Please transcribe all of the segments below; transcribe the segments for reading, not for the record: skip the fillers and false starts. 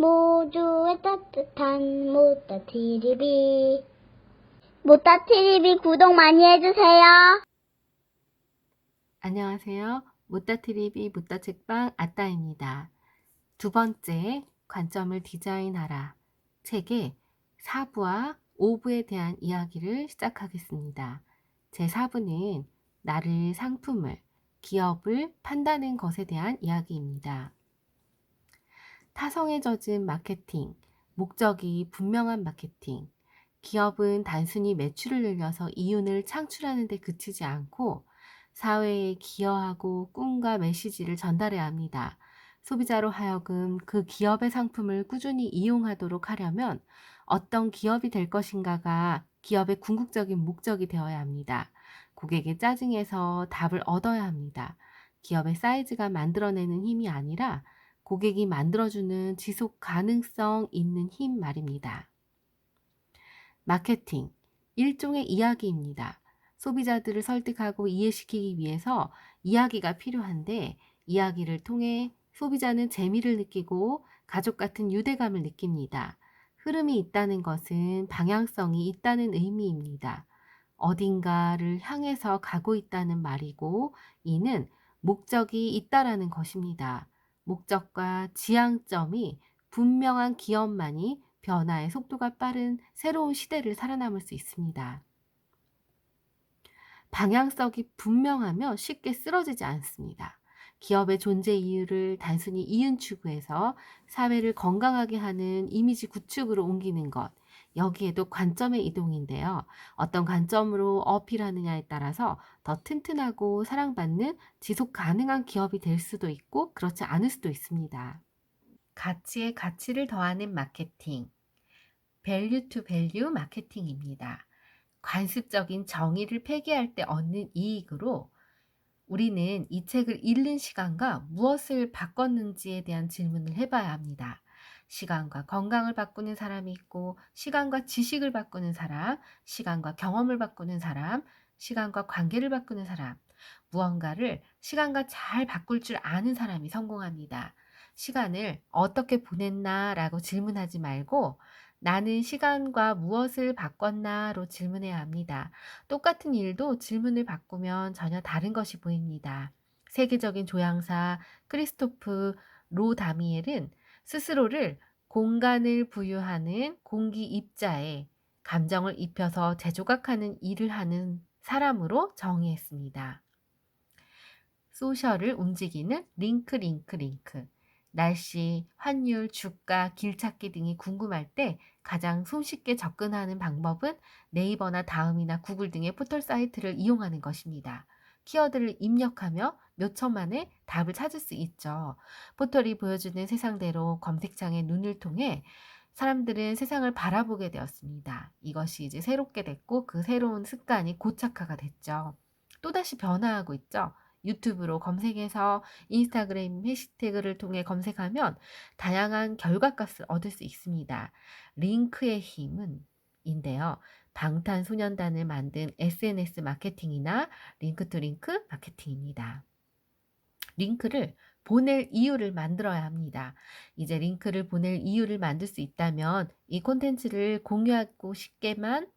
모두의 따뜻한 모따TV. 모따TV 구독 많이 해주세요. 안녕하세요. 모따TV 모따책방 아따입니다. 두 번째, 관점을 디자인하라 책의 4부와 5부에 대한 이야기를 시작하겠습니다. 제4부는 나를 상품을, 기업을 판다는 것에 대한 이야기입니다. 타성에 젖은 마케팅, 목적이 분명한 마케팅. 기업은 단순히 매출을 늘려서 이윤을 창출하는 데 그치지 않고 사회에 기여하고 꿈과 메시지를 전달해야 합니다. 소비자로 하여금 그 기업의 상품을 꾸준히 이용하도록 하려면 어떤 기업이 될 것인가가 기업의 궁극적인 목적이 되어야 합니다. 고객의 짜증에서 답을 얻어야 합니다. 기업의 사이즈가 만들어내는 힘이 아니라 고객이 만들어주는 지속 가능성 있는 힘 말입니다. 마케팅, 일종의 이야기입니다. 소비자들을 설득하고 이해시키기 위해서 이야기가 필요한데 이야기를 통해 소비자는 재미를 느끼고 가족 같은 유대감을 느낍니다. 흐름이 있다는 것은 방향성이 있다는 의미입니다. 어딘가를 향해서 가고 있다는 말이고 이는 목적이 있다라는 것입니다. 목적과 지향점이 분명한 기업만이 변화의 속도가 빠른 새로운 시대를 살아남을 수 있습니다. 방향성이 분명하면 쉽게 쓰러지지 않습니다. 기업의 존재 이유를 단순히 이윤 추구해서 사회를 건강하게 하는 이미지 구축으로 옮기는 것, 여기에도 관점의 이동인데요. 어떤 관점으로 어필하느냐에 따라서 더 튼튼하고 사랑받는 지속 가능한 기업이 될 수도 있고 그렇지 않을 수도 있습니다. 가치에 가치를 더하는 마케팅, 밸류 투 밸류 마케팅입니다. 관습적인 정의를 폐기할 때 얻는 이익으로 우리는 이 책을 읽는 시간과 무엇을 바꿨는지에 대한 질문을 해봐야 합니다. 시간과 건강을 바꾸는 사람이 있고 시간과 지식을 바꾸는 사람, 시간과 경험을 바꾸는 사람, 시간과 관계를 바꾸는 사람, 무언가를 시간과 잘 바꿀 줄 아는 사람이 성공합니다. 시간을 어떻게 보냈나라고 질문하지 말고 나는 시간과 무엇을 바꿨나로 질문해야 합니다. 똑같은 일도 질문을 바꾸면 전혀 다른 것이 보입니다. 세계적인 조향사 크리스토프 로다미엘은 스스로를 공간을 부유하는 공기 입자에 감정을 입혀서 재조각하는 일을 하는 사람으로 정의했습니다. 소셜을 움직이는 링크. 날씨, 환율, 주가, 길찾기 등이 궁금할 때 가장 손쉽게 접근하는 방법은 네이버나 다음이나 구글 등의 포털 사이트를 이용하는 것입니다. 키워드를 입력하며 몇 초 만에 답을 찾을 수 있죠. 포털이 보여주는 세상대로 검색창에 눈을 통해 사람들은 세상을 바라보게 되었습니다. 이것이 이제 새롭게 됐고 그 새로운 습관이 고착화가 됐죠. 또다시 변화하고 있죠. 유튜브로 검색해서 인스타그램 해시태그를 통해 검색하면 다양한 결과값을 얻을 수 있습니다. 링크의 힘은 인데요. 방탄소년단을 만든 SNS 마케팅이나 링크 투 링크 마케팅입니다. 링크를 보낼 이유를 만들어야 합니다. 이제 링크를 보낼 이유를 만들 수 있다면 이 콘텐츠를 공유하고 싶게만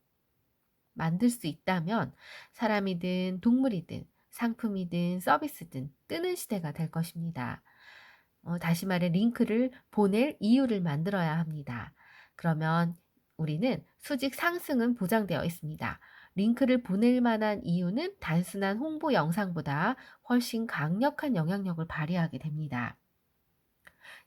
만들 수 있다면 사람이든 동물이든 상품이든 서비스든 뜨는 시대가 될 것입니다. 다시 말해 링크를 보낼 이유를 만들어야 합니다. 그러면 우리는 수직 상승은 보장되어 있습니다. 링크를 보낼 만한 이유는 단순한 홍보 영상보다 훨씬 강력한 영향력을 발휘하게 됩니다.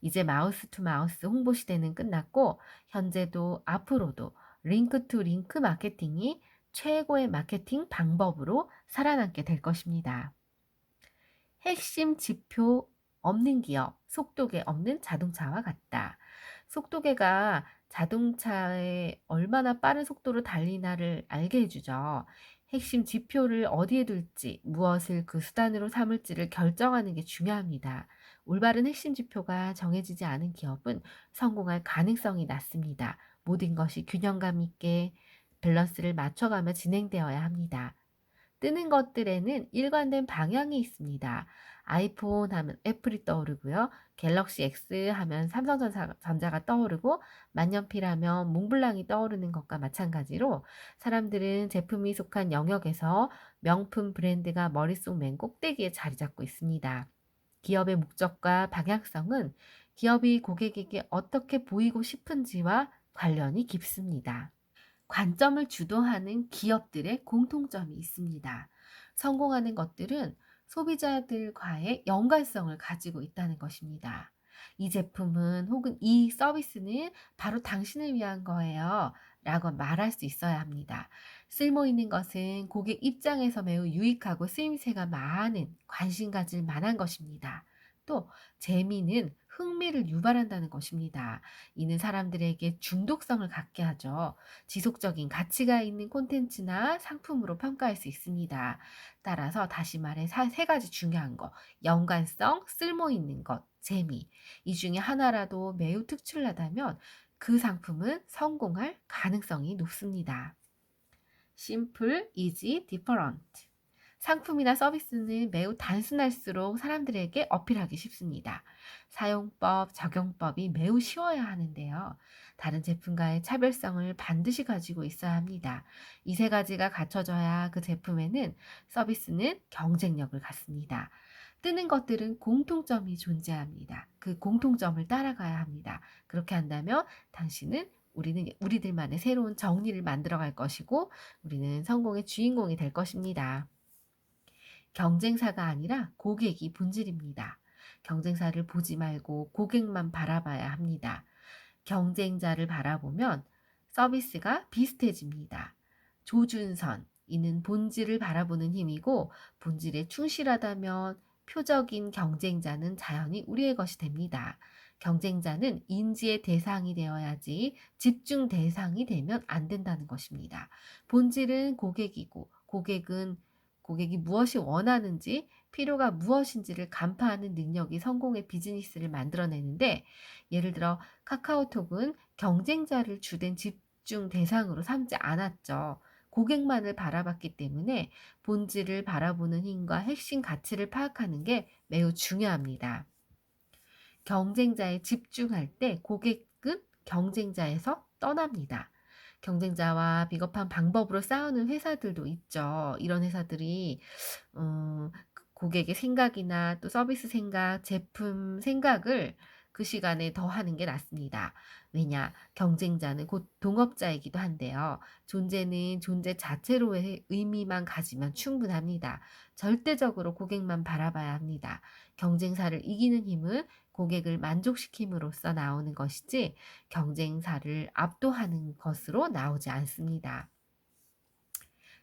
이제 마우스 투 마우스 홍보 시대는 끝났고 현재도 앞으로도 링크 투 링크 마케팅이 최고의 마케팅 방법으로 살아남게 될 것입니다. 핵심 지표 없는 기업, 속도계 없는 자동차와 같다. 속도계가 자동차에 얼마나 빠른 속도로 달리나를 알게 해주죠. 핵심 지표를 어디에 둘지, 무엇을 그 수단으로 삼을지를 결정하는 게 중요합니다. 올바른 핵심 지표가 정해지지 않은 기업은 성공할 가능성이 낮습니다. 모든 것이 균형감 있게 밸런스를 맞춰가며 진행되어야 합니다. 뜨는 것들에는 일관된 방향이 있습니다. 아이폰 하면 애플이 떠오르고요. 갤럭시 X 하면 삼성전자가 떠오르고 만년필 하면 몽블랑이 떠오르는 것과 마찬가지로 사람들은 제품이 속한 영역에서 명품 브랜드가 머릿속 맨 꼭대기에 자리 잡고 있습니다. 기업의 목적과 방향성은 기업이 고객에게 어떻게 보이고 싶은지와 관련이 깊습니다. 관점을 주도하는 기업들의 공통점이 있습니다. 성공하는 것들은 소비자들과의 연관성을 가지고 있다는 것입니다. 이 제품은 혹은 이 서비스는 바로 당신을 위한 거예요. 라고 말할 수 있어야 합니다. 쓸모 있는 것은 고객 입장에서 매우 유익하고 쓰임새가 많은 관심 가질 만한 것입니다. 또 재미는 흥미를 유발한다는 것입니다. 이는 사람들에게 중독성을 갖게 하죠. 지속적인 가치가 있는 콘텐츠나 상품으로 평가할 수 있습니다. 따라서 다시 말해 세 가지 중요한 거, 연관성, 쓸모 있는 것, 재미. 이 중에 하나라도 매우 특출나다면 그 상품은 성공할 가능성이 높습니다. Simple, easy, different. 상품이나 서비스는 매우 단순할수록 사람들에게 어필하기 쉽습니다. 사용법, 적용법이 매우 쉬워야 하는데요. 다른 제품과의 차별성을 반드시 가지고 있어야 합니다. 이 세 가지가 갖춰져야 그 제품에는 서비스는 경쟁력을 갖습니다. 뜨는 것들은 공통점이 존재합니다. 그 공통점을 따라가야 합니다. 그렇게 한다면 우리들만의 새로운 정리를 만들어갈 것이고 우리는 성공의 주인공이 될 것입니다. 경쟁사가 아니라 고객이 본질입니다. 경쟁사를 보지 말고 고객만 바라봐야 합니다. 경쟁자를 바라보면 서비스가 비슷해집니다. 조준선, 이는 본질을 바라보는 힘이고 본질에 충실하다면 표적인 경쟁자는 자연히 우리의 것이 됩니다. 경쟁자는 인지의 대상이 되어야지 집중 대상이 되면 안 된다는 것입니다. 본질은 고객이고 고객이 무엇이 원하는지 필요가 무엇인지를 간파하는 능력이 성공의 비즈니스를 만들어내는데 예를 들어 카카오톡은 경쟁자를 주된 집중 대상으로 삼지 않았죠. 고객만을 바라봤기 때문에 본질을 바라보는 힘과 핵심 가치를 파악하는 게 매우 중요합니다. 경쟁자에 집중할 때 고객은 경쟁자에서 떠납니다. 경쟁자와 비겁한 방법으로 싸우는 회사들도 있죠. 이런 회사들이 고객의 생각이나 또 서비스 생각, 제품 생각을 그 시간에 더 하는 게 낫습니다. 왜냐? 경쟁자는 곧 동업자이기도 한데요. 존재는 존재 자체로의 의미만 가지면 충분합니다. 절대적으로 고객만 바라봐야 합니다. 경쟁사를 이기는 힘은 고객을 만족시킴으로써 나오는 것이지 경쟁사를 압도하는 것으로 나오지 않습니다.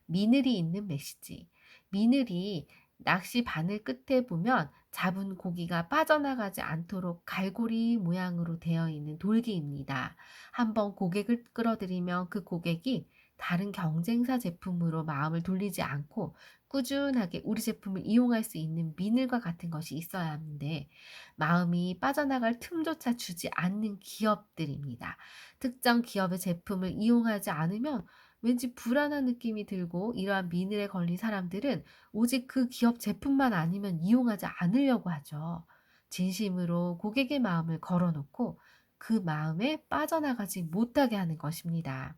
미늘이 있는 메시지. 미늘이 낚시 바늘 끝에 보면 잡은 고기가 빠져나가지 않도록 갈고리 모양으로 되어 있는 돌기입니다. 한번 고객을 끌어들이면 그 고객이 다른 경쟁사 제품으로 마음을 돌리지 않고 꾸준하게 우리 제품을 이용할 수 있는 미늘과 같은 것이 있어야 하는데 마음이 빠져나갈 틈조차 주지 않는 기업들입니다. 특정 기업의 제품을 이용하지 않으면 왠지 불안한 느낌이 들고 이러한 미늘에 걸린 사람들은 오직 그 기업 제품만 아니면 이용하지 않으려고 하죠. 진심으로 고객의 마음을 걸어놓고 그 마음에 빠져나가지 못하게 하는 것입니다.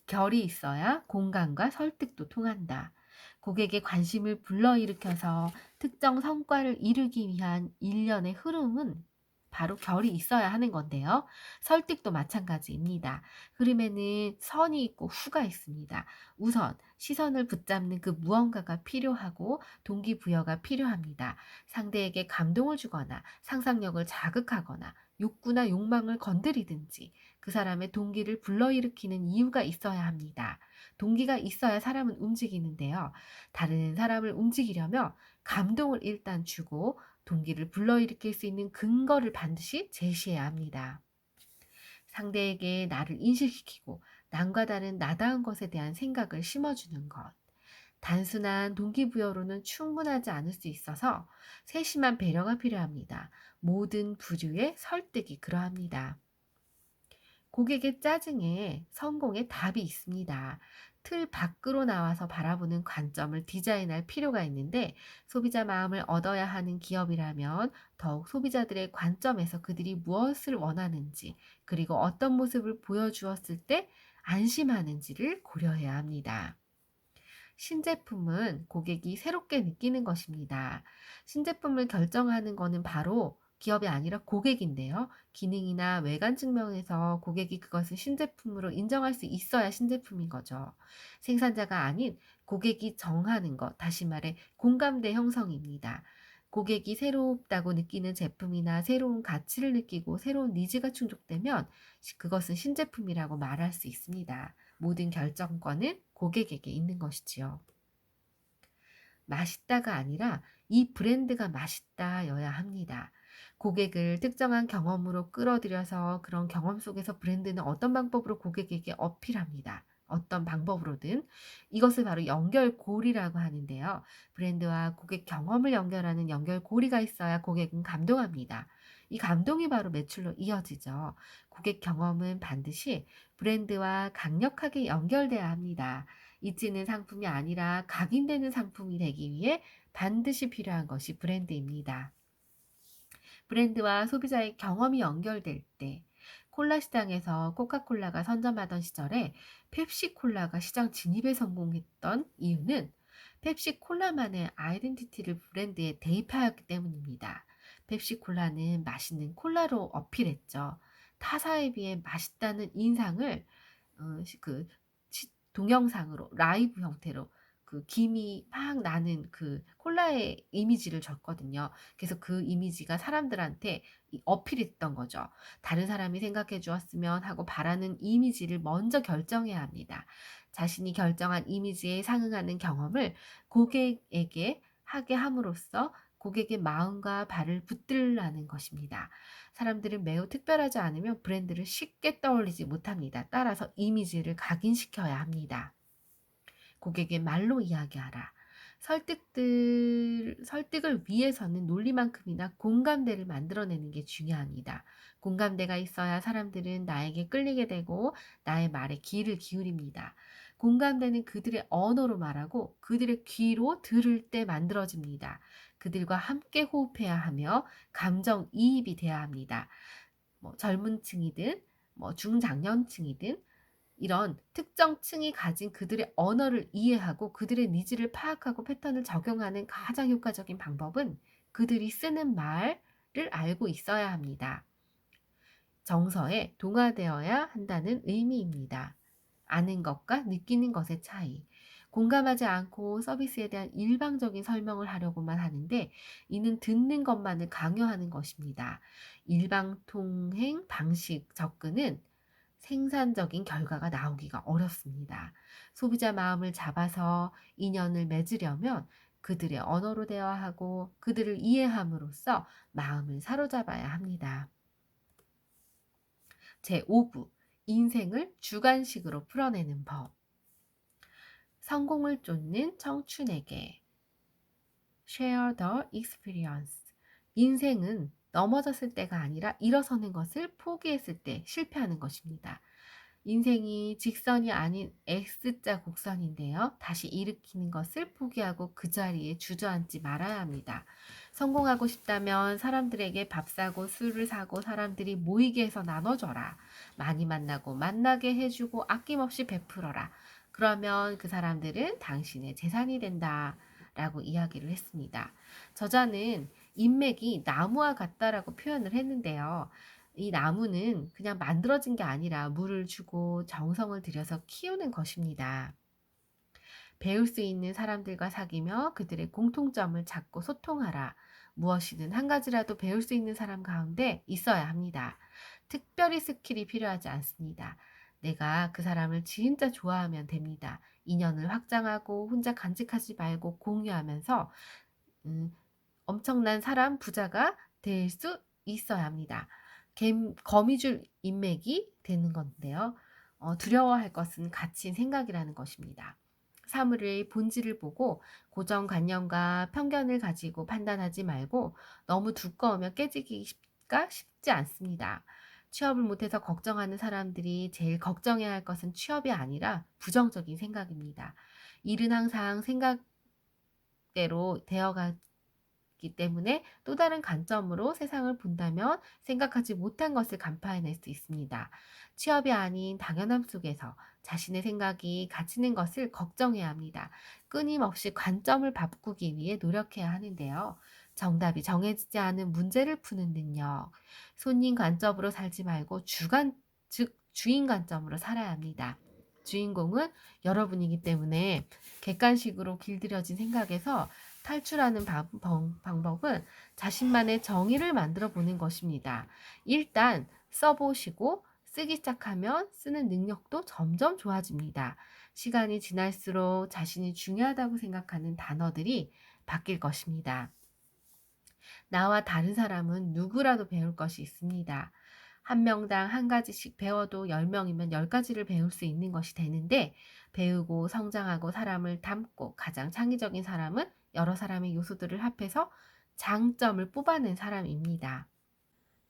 결이 있어야 공감과 설득도 통한다. 고객의 관심을 불러일으켜서 특정 성과를 이루기 위한 일련의 흐름은 바로 결이 있어야 하는 건데요. 설득도 마찬가지입니다. 흐름에는 선이 있고 후가 있습니다. 우선 시선을 붙잡는 그 무언가가 필요하고 동기부여가 필요합니다. 상대에게 감동을 주거나 상상력을 자극하거나 욕구나 욕망을 건드리든지 그 사람의 동기를 불러일으키는 이유가 있어야 합니다. 동기가 있어야 사람은 움직이는데요. 다른 사람을 움직이려면 감동을 일단 주고 동기를 불러일으킬 수 있는 근거를 반드시 제시해야 합니다. 상대에게 나를 인식시키고 남과 다른 나다운 것에 대한 생각을 심어주는 것. 단순한 동기부여로는 충분하지 않을 수 있어서 세심한 배려가 필요합니다. 모든 부류의 설득이 그러합니다. 고객의 짜증에 성공의 답이 있습니다. 틀 밖으로 나와서 바라보는 관점을 디자인할 필요가 있는데, 소비자 마음을 얻어야 하는 기업이라면 더욱 소비자들의 관점에서 그들이 무엇을 원하는지, 그리고 어떤 모습을 보여주었을 때 안심하는지를 고려해야 합니다. 신제품은 고객이 새롭게 느끼는 것입니다. 신제품을 결정하는 것은 바로 기업이 아니라 고객인데요. 기능이나 외관 측면에서 고객이 그것을 신제품으로 인정할 수 있어야 신제품인 거죠. 생산자가 아닌 고객이 정하는 것, 다시 말해 공감대 형성입니다. 고객이 새롭다고 느끼는 제품이나 새로운 가치를 느끼고 새로운 니즈가 충족되면 그것은 신제품이라고 말할 수 있습니다. 모든 결정권은 고객에게 있는 것이지요. 맛있다가 아니라 이 브랜드가 맛있다여야 합니다. 고객을 특정한 경험으로 끌어들여서 그런 경험 속에서 브랜드는 어떤 방법으로 고객에게 어필합니다. 어떤 방법으로든. 이것을 바로 연결고리라고 하는데요. 브랜드와 고객 경험을 연결하는 연결고리가 있어야 고객은 감동합니다. 이 감동이 바로 매출로 이어지죠. 고객 경험은 반드시 브랜드와 강력하게 연결돼야 합니다. 잊지는 상품이 아니라 각인되는 상품이 되기 위해 반드시 필요한 것이 브랜드입니다. 브랜드와 소비자의 경험이 연결될 때, 콜라 시장에서 코카콜라가 선점하던 시절에 펩시콜라가 시장 진입에 성공했던 이유는 펩시콜라만의 아이덴티티를 브랜드에 대입하였기 때문입니다. 펩시콜라는 맛있는 콜라로 어필했죠. 타사에 비해 맛있다는 인상을 그 동영상으로 라이브 형태로 그 김이 막 나는 그 콜라의 이미지를 줬거든요. 그래서 그 이미지가 사람들한테 어필이 됐던 거죠. 다른 사람이 생각해 주었으면 하고 바라는 이미지를 먼저 결정해야 합니다. 자신이 결정한 이미지에 상응하는 경험을 고객에게 하게 함으로써 고객의 마음과 발을 붙들라는 것입니다. 사람들은 매우 특별하지 않으면 브랜드를 쉽게 떠올리지 못합니다. 따라서 이미지를 각인시켜야 합니다. 고객의 말로 이야기하라. 설득을 위해서는 논리만큼이나 공감대를 만들어내는 게 중요합니다. 공감대가 있어야 사람들은 나에게 끌리게 되고 나의 말에 귀를 기울입니다. 공감대는 그들의 언어로 말하고 그들의 귀로 들을 때 만들어집니다. 그들과 함께 호흡해야 하며 감정이입이 돼야 합니다. 젊은 층이든 중장년층이든 이런 특정 층이 가진 그들의 언어를 이해하고 그들의 니즈를 파악하고 패턴을 적용하는 가장 효과적인 방법은 그들이 쓰는 말을 알고 있어야 합니다. 정서에 동화되어야 한다는 의미입니다. 아는 것과 느끼는 것의 차이. 공감하지 않고 서비스에 대한 일방적인 설명을 하려고만 하는데 이는 듣는 것만을 강요하는 것입니다. 일방통행 방식 접근은 생산적인 결과가 나오기가 어렵습니다. 소비자 마음을 잡아서 인연을 맺으려면 그들의 언어로 대화하고 그들을 이해함으로써 마음을 사로잡아야 합니다. 제5부 인생을 주관식으로 풀어내는 법. 성공을 쫓는 청춘에게 Share the experience. 인생은 넘어졌을 때가 아니라 일어서는 것을 포기했을 때 실패하는 것입니다. 인생이 직선이 아닌 X자 곡선인데요. 다시 일으키는 것을 포기하고 그 자리에 주저앉지 말아야 합니다. 성공하고 싶다면 사람들에게 밥 사고 술을 사고 사람들이 모이게 해서 나눠줘라. 많이 만나고 만나게 해주고 아낌없이 베풀어라. 그러면 그 사람들은 당신의 재산이 된다. 라고 이야기를 했습니다. 저자는 인맥이 나무와 같다라고 표현을 했는데요. 이 나무는 그냥 만들어진 게 아니라 물을 주고 정성을 들여서 키우는 것입니다. 배울 수 있는 사람들과 사귀며 그들의 공통점을 찾고 소통하라. 무엇이든 한 가지라도 배울 수 있는 사람 가운데 있어야 합니다. 특별히 스킬이 필요하지 않습니다. 내가 그 사람을 진짜 좋아하면 됩니다. 인연을 확장하고 혼자 간직하지 말고 공유하면서 엄청난 사람 부자가 될 수 있어야 합니다. 거미줄 인맥이 되는 건데요. 두려워할 것은 가치인 생각이라는 것입니다. 사물의 본질을 보고 고정관념과 편견을 가지고 판단하지 말고 너무 두꺼우면 깨지기가 쉽지 않습니다. 취업을 못해서 걱정하는 사람들이 제일 걱정해야 할 것은 취업이 아니라 부정적인 생각입니다. 일은 항상 생각대로 되어가기 때문에 또 다른 관점으로 세상을 본다면 생각하지 못한 것을 간파해낼 수 있습니다. 취업이 아닌 당연함 속에서 자신의 생각이 갇히는 것을 걱정해야 합니다. 끊임없이 관점을 바꾸기 위해 노력해야 하는데요. 정답이 정해지지 않은 문제를 푸는 능력. 손님 관점으로 살지 말고 즉 주인 관점으로 살아야 합니다. 주인공은 여러분이기 때문에 객관식으로 길들여진 생각에서 탈출하는 방법은 자신만의 정의를 만들어 보는 것입니다. 일단 써보시고 쓰기 시작하면 쓰는 능력도 점점 좋아집니다. 시간이 지날수록 자신이 중요하다고 생각하는 단어들이 바뀔 것입니다. 나와 다른 사람은 누구라도 배울 것이 있습니다. 한 명당 한 가지씩 배워도 10명이면 10가지를 배울 수 있는 것이 되는데 배우고 성장하고 사람을 닮고 가장 창의적인 사람은 여러 사람의 요소들을 합해서 장점을 뽑아낸 사람입니다.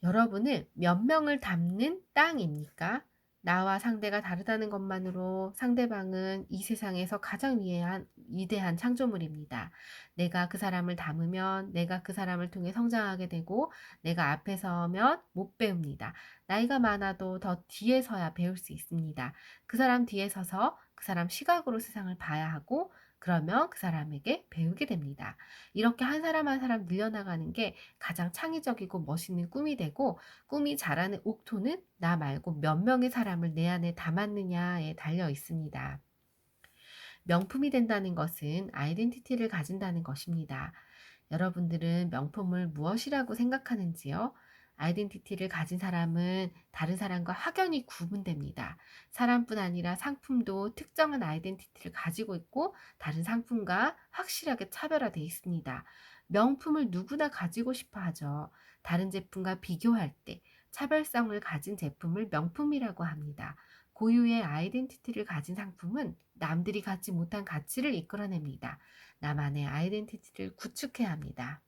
여러분은 몇 명을 닮는 땅입니까? 나와 상대가 다르다는 것만으로 상대방은 이 세상에서 가장 위대한 창조물입니다. 내가 그 사람을 닮으면 내가 그 사람을 통해 성장하게 되고 내가 앞에 서면 못 배웁니다. 나이가 많아도 더 뒤에 서야 배울 수 있습니다. 그 사람 뒤에 서서 그 사람 시각으로 세상을 봐야 하고 그러면 그 사람에게 배우게 됩니다. 이렇게 한 사람 한 사람 늘려나가는 게 가장 창의적이고 멋있는 꿈이 되고 꿈이 자라는 옥토는 나 말고 몇 명의 사람을 내 안에 담았느냐에 달려 있습니다. 명품이 된다는 것은 아이덴티티를 가진다는 것입니다. 여러분들은 명품을 무엇이라고 생각하는지요? 아이덴티티를 가진 사람은 다른 사람과 확연히 구분됩니다. 사람뿐 아니라 상품도 특정한 아이덴티티를 가지고 있고 다른 상품과 확실하게 차별화되어 있습니다. 명품을 누구나 가지고 싶어 하죠. 다른 제품과 비교할 때 차별성을 가진 제품을 명품이라고 합니다. 고유의 아이덴티티를 가진 상품은 남들이 갖지 못한 가치를 이끌어냅니다. 나만의 아이덴티티를 구축해야 합니다.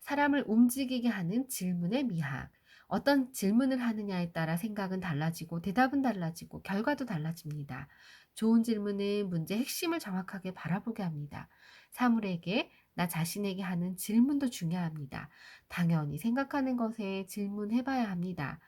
사람을 움직이게 하는 질문의 미학. 어떤 질문을 하느냐에 따라 생각은 달라지고 대답은 달라지고 결과도 달라집니다. 좋은 질문은 문제 핵심을 정확하게 바라보게 합니다. 사물에게 나 자신에게 하는 질문도 중요합니다. 당연히 생각하는 것에 질문해봐야 합니다.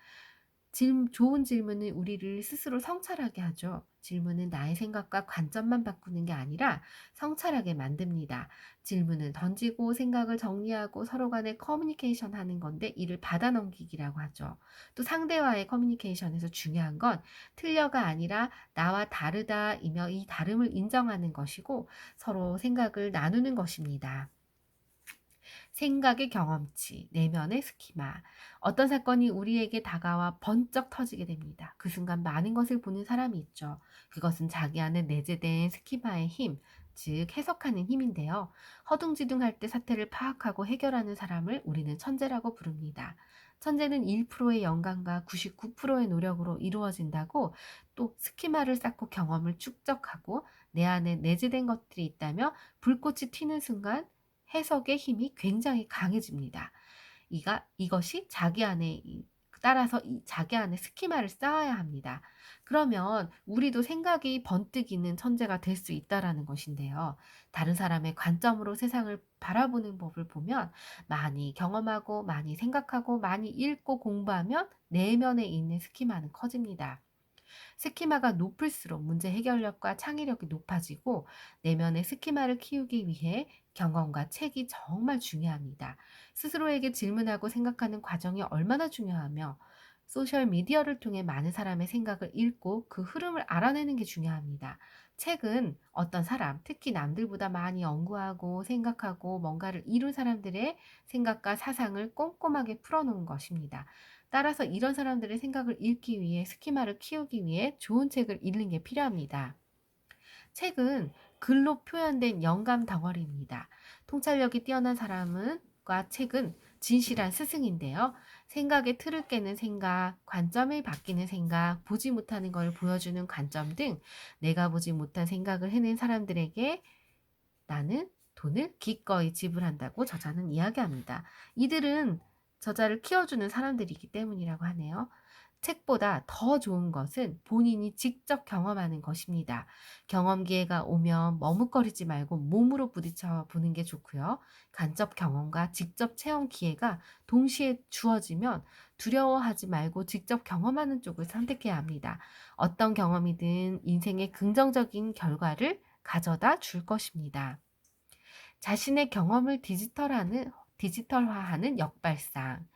좋은 질문은 우리를 스스로 성찰하게 하죠. 질문은 나의 생각과 관점만 바꾸는 게 아니라 성찰하게 만듭니다. 질문은 던지고 생각을 정리하고 서로 간에 커뮤니케이션 하는 건데 이를 받아 넘기기라고 하죠. 또 상대와의 커뮤니케이션에서 중요한 건 틀려가 아니라 나와 다르다이며 이 다름을 인정하는 것이고 서로 생각을 나누는 것입니다. 생각의 경험치, 내면의 스키마. 어떤 사건이 우리에게 다가와 번쩍 터지게 됩니다. 그 순간 많은 것을 보는 사람이 있죠. 그것은 자기 안에 내재된 스키마의 힘, 즉 해석하는 힘인데요. 허둥지둥할 때 사태를 파악하고 해결하는 사람을 우리는 천재라고 부릅니다. 천재는 1%의 영감과 99%의 노력으로 이루어진다고 또 스키마를 쌓고 경험을 축적하고 내 안에 내재된 것들이 있다며 불꽃이 튀는 순간 해석의 힘이 굉장히 강해집니다. 이것이 따라서 자기 안에 스키마를 쌓아야 합니다. 그러면 우리도 생각이 번뜩이는 천재가 될 수 있다라는 것인데요. 다른 사람의 관점으로 세상을 바라보는 법을 보면 많이 경험하고 많이 생각하고 많이 읽고 공부하면 내면에 있는 스키마는 커집니다. 스키마가 높을수록 문제 해결력과 창의력이 높아지고 내면의 스키마를 키우기 위해 경험과 책이 정말 중요합니다. 스스로에게 질문하고 생각하는 과정이 얼마나 중요하며 소셜 미디어를 통해 많은 사람의 생각을 읽고 그 흐름을 알아내는 게 중요합니다. 책은 어떤 사람, 특히 남들보다 많이 연구하고 생각하고 뭔가를 이룬 사람들의 생각과 사상을 꼼꼼하게 풀어놓은 것입니다. 따라서 이런 사람들의 생각을 읽기 위해 스키마를 키우기 위해 좋은 책을 읽는 게 필요합니다. 책은 글로 표현된 영감 덩어리입니다. 통찰력이 뛰어난 사람과 책은 진실한 스승인데요. 생각의 틀을 깨는 생각, 관점이 바뀌는 생각, 보지 못하는 걸 보여주는 관점 등 내가 보지 못한 생각을 해낸 사람들에게 나는 돈을 기꺼이 지불한다고 저자는 이야기합니다. 이들은 저자를 키워주는 사람들이기 때문이라고 하네요. 책보다 더 좋은 것은 본인이 직접 경험하는 것입니다. 경험 기회가 오면 머뭇거리지 말고 몸으로 부딪혀 보는 게 좋고요. 간접 경험과 직접 체험 기회가 동시에 주어지면 두려워하지 말고 직접 경험하는 쪽을 선택해야 합니다. 어떤 경험이든 인생에 긍정적인 결과를 가져다 줄 것입니다. 자신의 경험을 디지털화하는 역발상.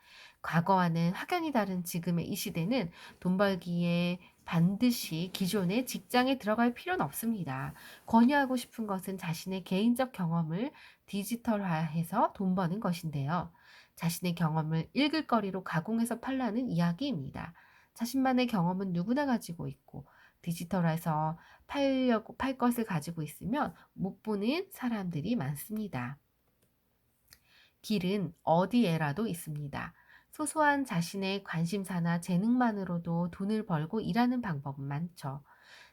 과거와는 확연히 다른 지금의 이 시대는 돈 벌기에 반드시 기존의 직장에 들어갈 필요는 없습니다. 권유하고 싶은 것은 자신의 개인적 경험을 디지털화해서 돈 버는 것인데요. 자신의 경험을 읽을거리로 가공해서 팔라는 이야기입니다. 자신만의 경험은 누구나 가지고 있고 디지털화해서 팔 것을 가지고 있으면 못 보는 사람들이 많습니다. 길은 어디에라도 있습니다. 소소한 자신의 관심사나 재능만으로도 돈을 벌고 일하는 방법은 많죠.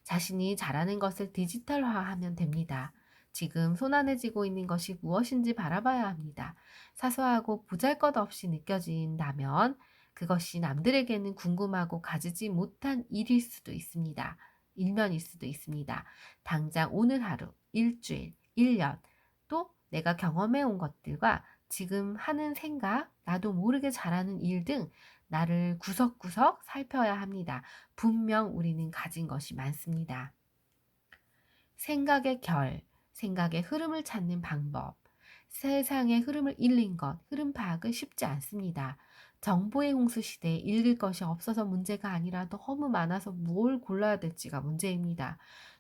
자신이 잘하는 것을 디지털화하면 됩니다. 지금 손안에 쥐고 있는 것이 무엇인지 바라봐야 합니다. 사소하고 보잘것없이 느껴진다면 그것이 남들에게는 궁금하고 가지지 못한 일일 수도 있습니다. 일면일 수도 있습니다. 당장 오늘 하루, 일주일, 1년, 또 내가 경험해 온 것들과 지금 하는 생각, 나도 모르게 잘하는 일 등 나를 구석구석 살펴야 합니다. 분명 우리는 가진 것이 많습니다. 생각의 결, 생각의 흐름을 찾는 방법. 세상의 흐름을 읽는 것, 흐름 파악은 쉽지 않습니다. 정보의 홍수 시대에 읽을 것이 없어서 문제가 아니라 너무 많아서 뭘 골라야 될지가 문제입니다.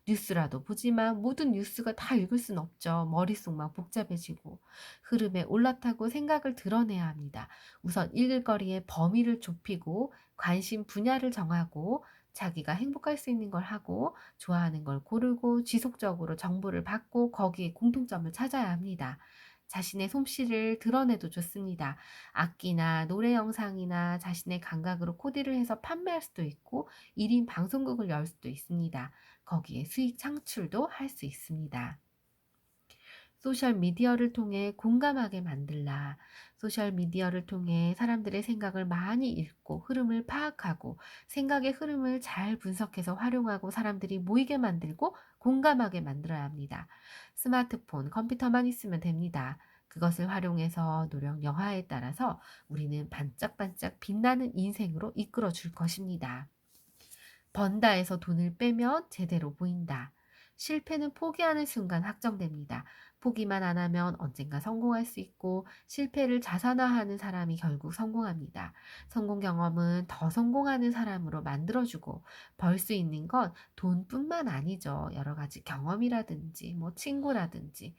뉴스라도 보지만 모든 뉴스가 다 읽을 순 없죠. 머릿속만 복잡해지고 흐름에 올라타고 생각을 드러내야 합니다. 우선 읽을 거리의 범위를 좁히고 관심 분야를 정하고 자기가 행복할 수 있는 걸 하고 좋아하는 걸 고르고 지속적으로 정보를 받고 거기에 공통점을 찾아야 합니다. 자신의 솜씨를 드러내도 좋습니다. 악기나 노래 영상이나 자신의 감각으로 코디를 해서 판매할 수도 있고 1인 방송국을 열 수도 있습니다. 거기에 수익 창출도 할 수 있습니다. 소셜미디어를 통해 공감하게 만들라. 소셜미디어를 통해 사람들의 생각을 많이 읽고 흐름을 파악하고 생각의 흐름을 잘 분석해서 활용하고 사람들이 모이게 만들고 공감하게 만들어야 합니다. 스마트폰, 컴퓨터만 있으면 됩니다. 그것을 활용해서 노력 영화에 따라서 우리는 반짝반짝 빛나는 인생으로 이끌어 줄 것입니다. 번다에서 돈을 빼면 제대로 보인다. 실패는 포기하는 순간 확정됩니다. 포기만 안 하면 언젠가 성공할 수 있고 실패를 자산화하는 사람이 결국 성공합니다. 성공 경험은 더 성공하는 사람으로 만들어주고 벌 수 있는 건 돈뿐만 아니죠. 여러 가지 경험이라든지 친구라든지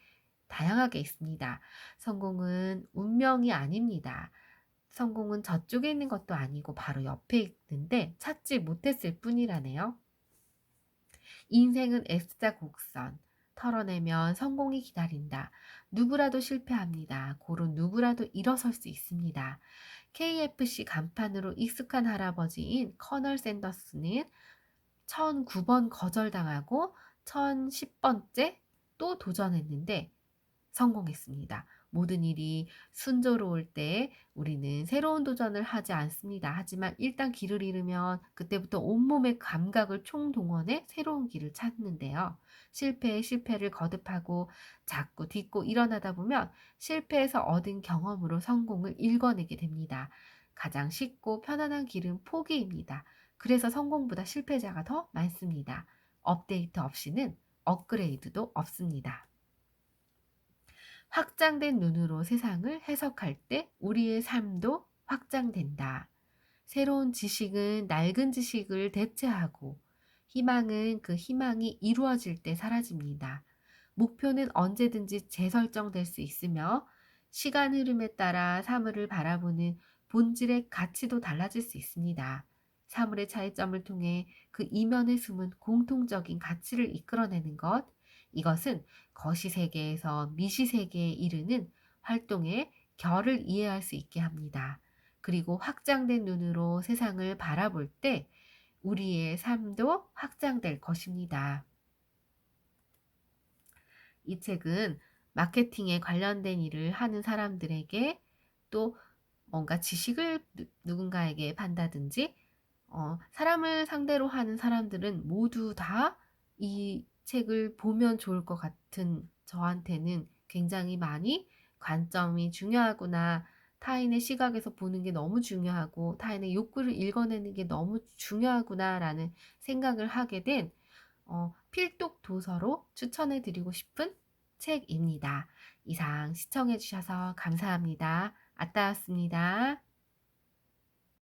다양하게 있습니다. 성공은 운명이 아닙니다. 성공은 저쪽에 있는 것도 아니고 바로 옆에 있는데 찾지 못했을 뿐이라네요. 인생은 X자 곡선. 털어내면 성공이 기다린다. 누구라도 실패합니다. 고른 누구라도 일어설 수 있습니다. KFC 간판으로 익숙한 할아버지인 커널 샌더스는 1009번 거절당하고 1010번째 또 도전했는데 성공했습니다. 모든 일이 순조로울 때 우리는 새로운 도전을 하지 않습니다. 하지만 일단 길을 잃으면 그때부터 온몸의 감각을 총동원해 새로운 길을 찾는데요. 실패에 실패를 거듭하고 자꾸 딛고 일어나다 보면 실패에서 얻은 경험으로 성공을 읽어내게 됩니다. 가장 쉽고 편안한 길은 포기입니다. 그래서 성공보다 실패자가 더 많습니다. 업데이트 없이는 업그레이드도 없습니다. 확장된 눈으로 세상을 해석할 때 우리의 삶도 확장된다. 새로운 지식은 낡은 지식을 대체하고 희망은 그 희망이 이루어질 때 사라집니다. 목표는 언제든지 재설정될 수 있으며 시간 흐름에 따라 사물을 바라보는 본질의 가치도 달라질 수 있습니다. 사물의 차이점을 통해 그 이면에 숨은 공통적인 가치를 이끌어내는 것, 이것은 거시세계에서 미시세계에 이르는 활동의 결을 이해할 수 있게 합니다. 그리고 확장된 눈으로 세상을 바라볼 때 우리의 삶도 확장될 것입니다. 이 책은 마케팅에 관련된 일을 하는 사람들에게 또 뭔가 지식을 누군가에게 판다든지 사람을 상대로 하는 사람들은 모두 다 이 책을 보면 좋을 것 같은 저한테는 굉장히 많이 관점이 중요하구나. 타인의 시각에서 보는 게 너무 중요하고 타인의 욕구를 읽어내는 게 너무 중요하구나라는 생각을 하게 된 필독 도서로 추천해 드리고 싶은 책입니다. 이상 시청해 주셔서 감사합니다. 아따였습니다.